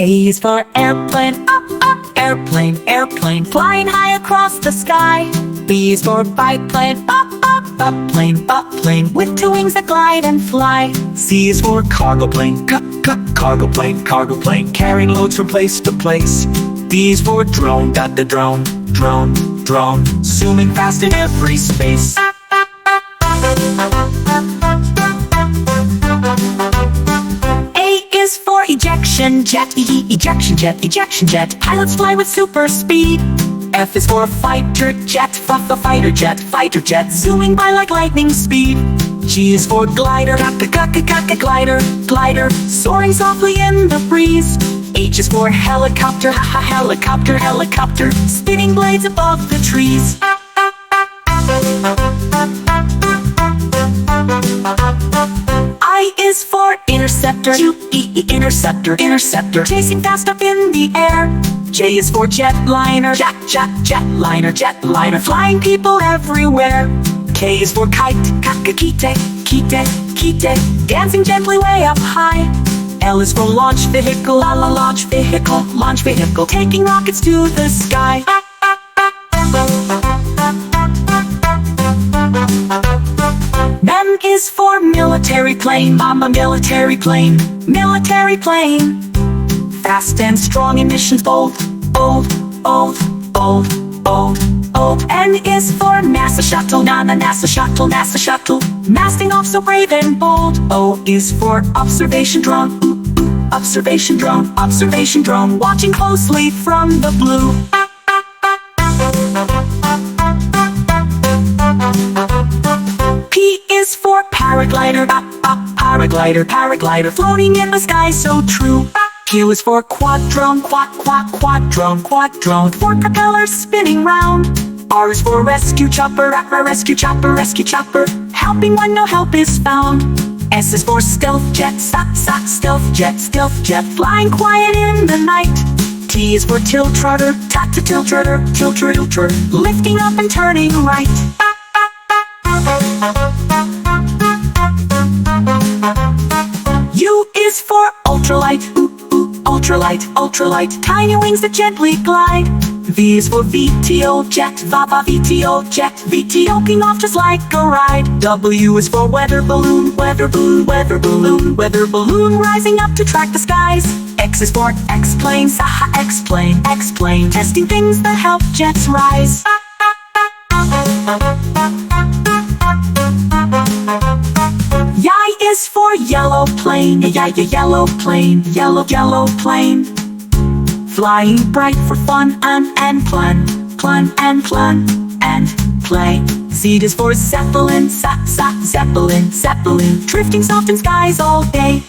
A is for airplane, up, up, airplane, airplane, flying high across the sky. B is for biplane, up, up, plane, with two wings that glide and fly. C is for cargo plane, cargo plane, carrying loads from place to place. D is for drone, got the drone, zooming fast in every space. Is for ejection jet, ejection jet, pilots fly with super speed. F is for fighter jet, fighter jet, zooming by like lightning speed. G is for glider, glider, soaring softly in the breeze. H is for helicopter, helicopter, spinning blades above the trees. I is for interceptor, interceptor, chasing fast up in the air. J is for jetliner, jetliner, flying people everywhere. K is for kite, kite, dancing gently way up high. L is for launch vehicle, launch vehicle, taking rockets to the sky. M is for military plane, mama, military plane, fast and strong, emissions bold. N is for NASA shuttle, NASA shuttle, masting off so brave and bold. O is for observation drone, observation drone, watching closely from the blue. P is for paraglider, paraglider, floating in the sky so true. Q is for quadrone, four propellers spinning round. R is for rescue chopper, helping when no help is found. S is for stealth jet, stealth jet, flying quiet in the night. T is for tilt rudder, lifting up and turning right. U is for ultralight, ultralight, tiny wings that gently glide. V is for VTO jet, VTOing off just like a ride. W is for weather balloon, rising up to track the skies. X is for X-plane, X-plane, testing things that help jets rise. Y is for yellow plane, yellow plane, flying bright for fun and play. Z is for Zeppelin, Zeppelin, drifting soft in skies all day.